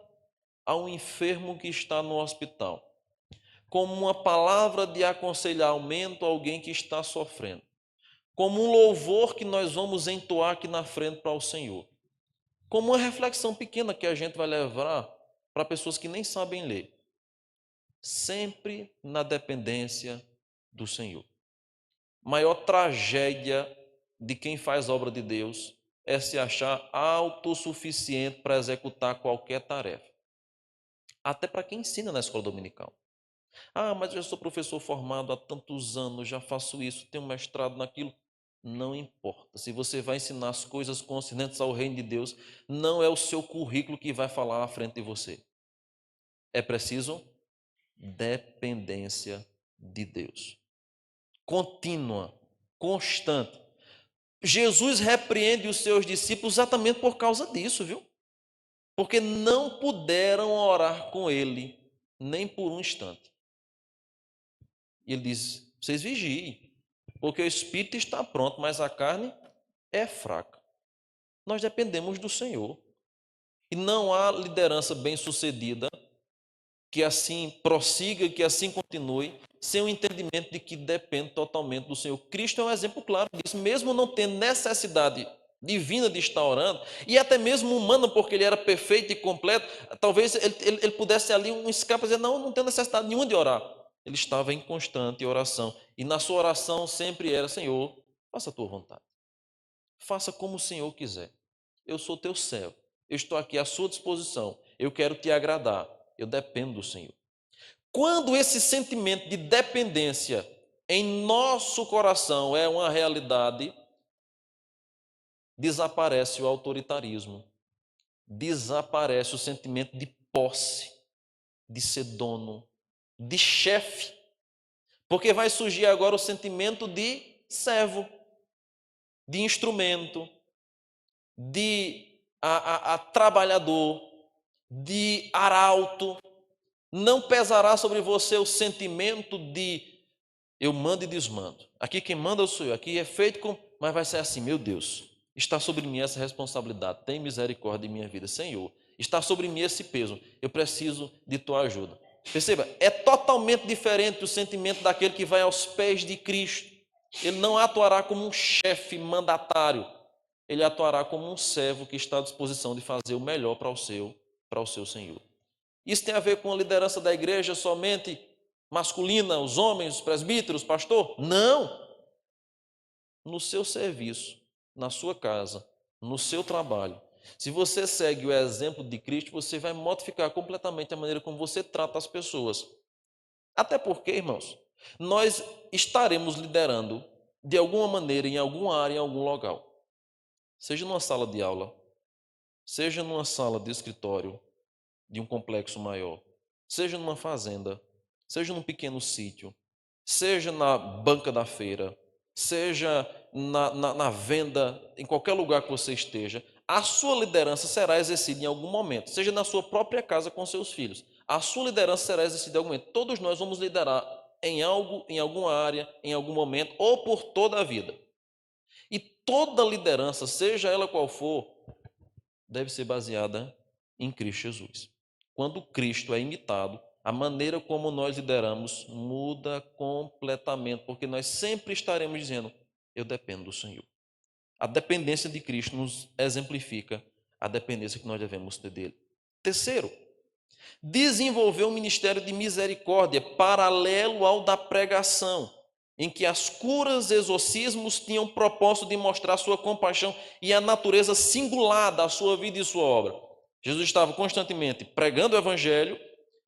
a um enfermo que está no hospital, como uma palavra de aconselhamento a alguém que está sofrendo, como um louvor que nós vamos entoar aqui na frente para o Senhor, como uma reflexão pequena que a gente vai levar para pessoas que nem sabem ler, sempre na dependência do Senhor. Maior tragédia de quem faz obra de Deus é se achar autossuficiente para executar qualquer tarefa. Até para quem ensina na escola dominical. Ah, mas eu já sou professor formado há tantos anos, já faço isso, tenho mestrado naquilo. Não importa. Se você vai ensinar as coisas concernentes ao reino de Deus, não é o seu currículo que vai falar à frente de você. É preciso dependência de Deus. Contínua, constante. Jesus repreende os seus discípulos exatamente por causa disso, viu? Porque não puderam orar com ele nem por um instante. E ele diz: vocês vigiem, porque o espírito está pronto, mas a carne é fraca. Nós dependemos do Senhor. E não há liderança bem-sucedida que assim prossiga, que assim continue, sem o entendimento de que depende totalmente do Senhor. Cristo é um exemplo claro disso, mesmo não tendo necessidade divina de estar orando, e até mesmo humana, porque ele era perfeito e completo, talvez ele pudesse ali um escape e dizer: não tenho necessidade nenhuma de orar. Ele estava em constante oração, e na sua oração sempre era: Senhor, faça a tua vontade, faça como o Senhor quiser. Eu sou teu servo, eu estou aqui à sua disposição, eu quero te agradar, eu dependo do Senhor. Quando esse sentimento de dependência em nosso coração é uma realidade, desaparece o autoritarismo, desaparece o sentimento de posse, de ser dono, de chefe, porque vai surgir agora o sentimento de servo, de instrumento, de trabalhador, de arauto. Não pesará sobre você o sentimento de eu mando e desmando. Aqui quem manda sou eu, aqui é feito com... Mas vai ser assim: meu Deus, está sobre mim essa responsabilidade, tem misericórdia de minha vida, Senhor. Está sobre mim esse peso, eu preciso de tua ajuda. Perceba, é totalmente diferente o sentimento daquele que vai aos pés de Cristo. Ele não atuará como um chefe mandatário, ele atuará como um servo que está à disposição de fazer o melhor para o seu Senhor. Isso tem a ver com a liderança da igreja somente masculina, os homens, os presbíteros, pastor? Não! No seu serviço, na sua casa, no seu trabalho, se você segue o exemplo de Cristo, você vai modificar completamente a maneira como você trata as pessoas. Até porque, irmãos, nós estaremos liderando de alguma maneira, em alguma área, em algum local. Seja numa sala de aula, seja numa sala de escritório de um complexo maior, seja numa fazenda, seja num pequeno sítio, seja na banca da feira, seja na venda, em qualquer lugar que você esteja, a sua liderança será exercida em algum momento, seja na sua própria casa com seus filhos. A sua liderança será exercida em algum momento. Todos nós vamos liderar em algo, em alguma área, em algum momento, ou por toda a vida. E toda liderança, seja ela qual for, deve ser baseada em Cristo Jesus. Quando Cristo é imitado, a maneira como nós lideramos muda completamente, porque nós sempre estaremos dizendo: eu dependo do Senhor. A dependência de Cristo nos exemplifica a dependência que nós devemos ter dele. Terceiro, desenvolver um ministério de misericórdia paralelo ao da pregação, em que as curas e exorcismos tinham o propósito de mostrar sua compaixão e a natureza singular da sua vida e sua obra. Jesus estava constantemente pregando o evangelho,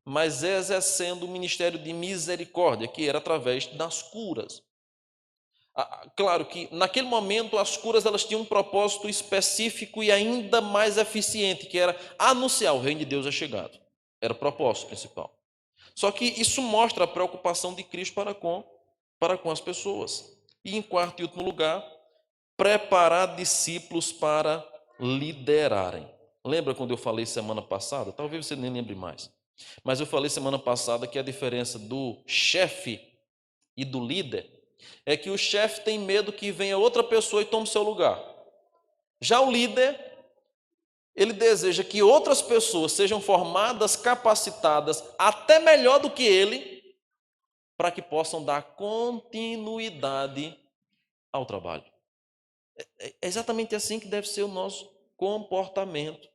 mas exercendo o ministério de misericórdia, que era através das curas. Claro que naquele momento as curas elas tinham um propósito específico e ainda mais eficiente, que era anunciar o reino de Deus é chegado. Era o propósito principal. Só que isso mostra a preocupação de Cristo para com as pessoas. E em quarto e último lugar, preparar discípulos para liderarem. Lembra quando eu falei semana passada? Talvez você nem lembre mais. Mas eu falei semana passada que a diferença do chefe e do líder é que o chefe tem medo que venha outra pessoa e tome seu lugar. Já o líder, ele deseja que outras pessoas sejam formadas, capacitadas, até melhor do que ele, para que possam dar continuidade ao trabalho. É exatamente assim que deve ser o nosso comportamento.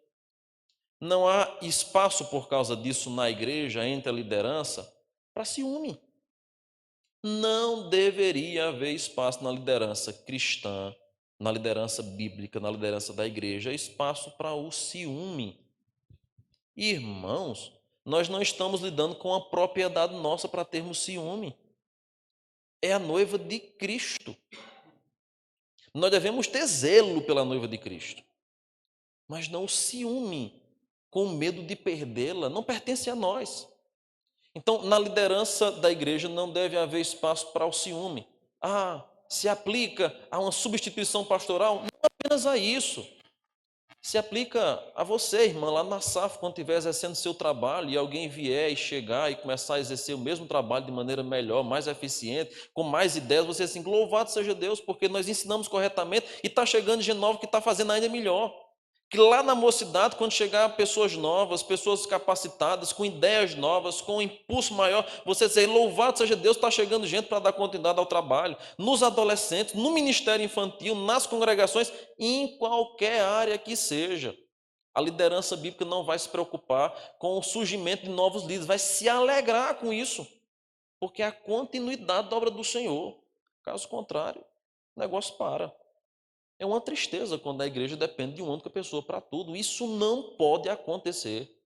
Não há espaço por causa disso na igreja, entre a liderança, para ciúme. Não deveria haver espaço na liderança cristã, na liderança bíblica, na liderança da igreja, espaço para o ciúme. Irmãos, nós não estamos lidando com a propriedade nossa para termos ciúme. É a noiva de Cristo. Nós devemos ter zelo pela noiva de Cristo, mas não o ciúme, com medo de perdê-la, não pertence a nós. Então, na liderança da igreja não deve haver espaço para o ciúme. Se aplica a uma substituição pastoral? Não apenas a isso. Se aplica a você, irmã, lá na SAF, quando estiver exercendo seu trabalho e alguém vier e chegar e começar a exercer o mesmo trabalho de maneira melhor, mais eficiente, com mais ideias, você assim, louvado seja Deus, porque nós ensinamos corretamente e está chegando gente nova que está fazendo ainda melhor. Que lá na mocidade, quando chegar pessoas novas, pessoas capacitadas, com ideias novas, com um impulso maior, você dizer, louvado seja Deus, está chegando gente para dar continuidade ao trabalho, nos adolescentes, no ministério infantil, nas congregações, em qualquer área que seja. A liderança bíblica não vai se preocupar com o surgimento de novos líderes, vai se alegrar com isso, porque é a continuidade da obra do Senhor. Caso contrário, o negócio para. É uma tristeza quando a igreja depende de uma única pessoa para tudo. Isso não pode acontecer.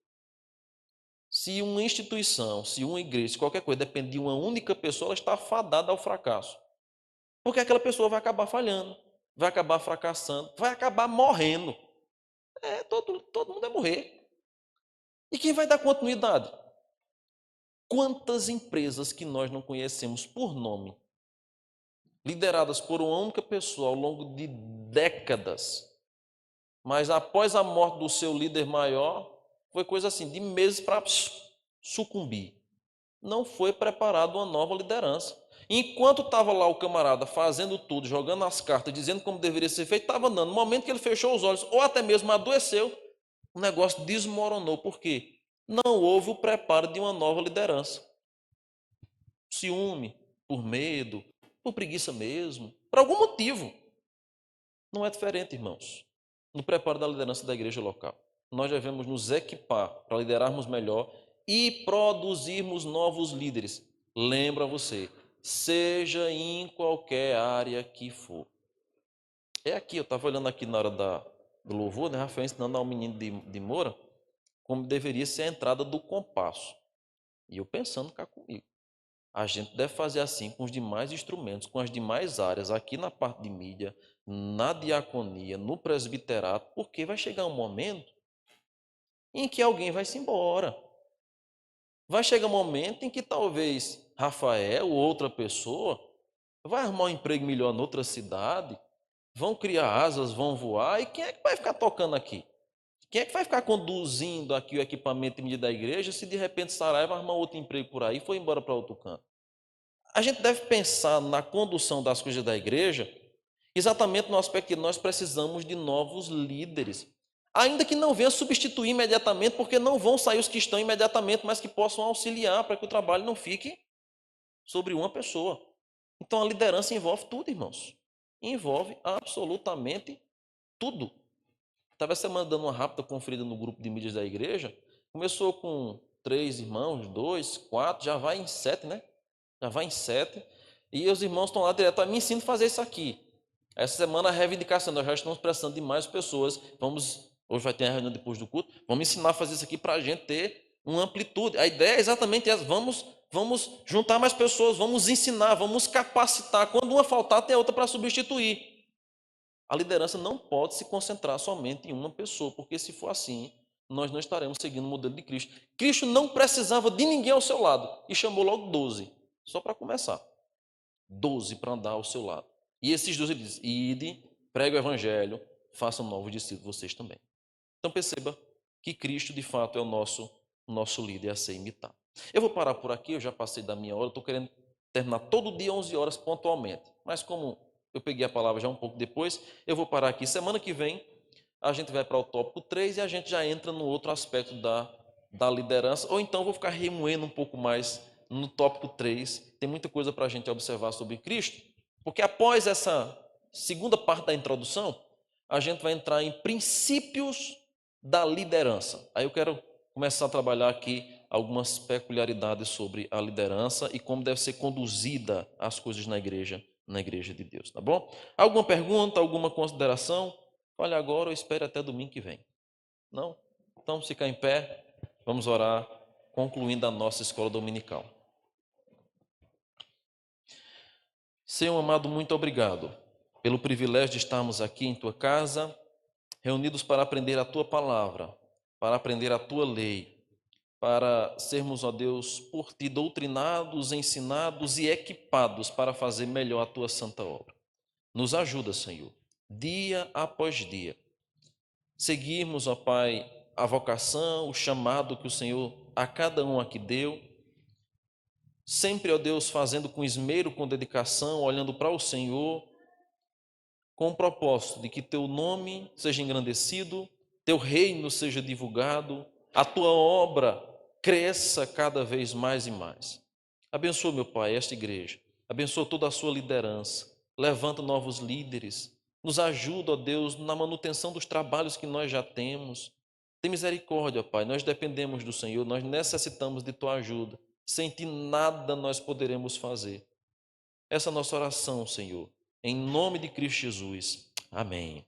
Se uma instituição, se uma igreja, se qualquer coisa depende de uma única pessoa, ela está fadada ao fracasso. Porque aquela pessoa vai acabar falhando, vai acabar fracassando, vai acabar morrendo. Todo mundo vai morrer. E quem vai dar continuidade? Quantas empresas que nós não conhecemos por nome, lideradas por uma única pessoa ao longo de décadas, mas após a morte do seu líder maior, foi coisa assim, de meses para sucumbir. Não foi preparada uma nova liderança. Enquanto estava lá o camarada fazendo tudo, jogando as cartas, dizendo como deveria ser feito, estava andando. No momento que ele fechou os olhos, ou até mesmo adoeceu, o negócio desmoronou. Por quê? Não houve o preparo de uma nova liderança. Ciúme, por medo, por preguiça mesmo, por algum motivo. Não é diferente, irmãos, no preparo da liderança da igreja local. Nós devemos nos equipar para liderarmos melhor e produzirmos novos líderes. Lembra você, seja em qualquer área que for. É aqui, eu estava olhando aqui na hora do louvor, né, Rafael ensinando ao menino de Moura como deveria ser a entrada do compasso. E eu pensando cá comigo. A gente deve fazer assim com os demais instrumentos, com as demais áreas, aqui na parte de mídia, na diaconia, no presbiterato, porque vai chegar um momento em que alguém vai se embora. Vai chegar um momento em que talvez Rafael ou outra pessoa vai arrumar um emprego melhor em outra cidade, vão criar asas, vão voar, e quem é que vai ficar tocando aqui? Quem é que vai ficar conduzindo aqui o equipamento de mídia da igreja se de repente Saraiva arrumar outro emprego por aí e foi embora para outro canto? A gente deve pensar na condução das coisas da igreja exatamente no aspecto que nós precisamos de novos líderes. ainda que não venha substituir imediatamente, porque não vão sair os que estão imediatamente, mas que possam auxiliar para que o trabalho não fique sobre uma pessoa. Então a liderança envolve tudo, irmãos. Envolve absolutamente tudo. Estava essa semana dando uma rápida conferida no grupo de mídias da igreja. Começou com 3 irmãos, 2, 4, já vai em 7, né? Já vai em 7. E os irmãos estão lá direto, me ensina a fazer isso aqui. Essa semana a reivindicação, nós já estamos precisando de mais pessoas. Hoje vai ter a reunião depois do culto, vamos ensinar a fazer isso aqui para a gente ter uma amplitude. A ideia é exatamente essa, vamos juntar mais pessoas, vamos ensinar, vamos capacitar. Quando uma faltar, tem outra para substituir. A liderança não pode se concentrar somente em uma pessoa, porque se for assim, nós não estaremos seguindo o modelo de Cristo. Cristo não precisava de ninguém ao seu lado e chamou logo 12, só para começar. 12 para andar ao seu lado. E esses 12 ele diz: ide, pregue o evangelho, façam novos discípulos vocês também. Então perceba que Cristo de fato é o nosso líder a ser imitado. Eu vou parar por aqui, eu já passei da minha hora, estou querendo terminar todo dia 11 horas pontualmente. Mas como eu peguei a palavra já um pouco depois, eu vou parar aqui. Semana que vem a gente vai para o tópico 3 e a gente já entra no outro aspecto da liderança, ou então vou ficar remoendo um pouco mais no tópico 3. Tem muita coisa para a gente observar sobre Cristo, porque após essa segunda parte da introdução, a gente vai entrar em princípios da liderança. Aí eu quero começar a trabalhar aqui algumas peculiaridades sobre a liderança e como deve ser conduzida as coisas na igreja de Deus, tá bom? Alguma pergunta, alguma consideração? Fale agora ou espere até domingo que vem. Não? Então, ficar em pé, vamos orar, concluindo a nossa escola dominical. Senhor amado, muito obrigado pelo privilégio de estarmos aqui em tua casa, reunidos para aprender a tua palavra, para aprender a tua lei, para sermos, ó Deus, por ti doutrinados, ensinados e equipados para fazer melhor a tua santa obra. Nos ajuda, Senhor, dia após dia. Seguirmos, ó Pai, a vocação, o chamado que o Senhor a cada um aqui deu, sempre, ó Deus, fazendo com esmero, com dedicação, olhando para o Senhor, com o propósito de que teu nome seja engrandecido, teu reino seja divulgado, a tua obra cresça cada vez mais e mais. Abençoa, meu Pai, esta igreja, abençoa toda a sua liderança, levanta novos líderes, nos ajuda, ó Deus, na manutenção dos trabalhos que nós já temos. Tem misericórdia, ó Pai, nós dependemos do Senhor, nós necessitamos de tua ajuda. Sem ti nada nós poderemos fazer. Essa é a nossa oração, Senhor. Em nome de Cristo Jesus. Amém.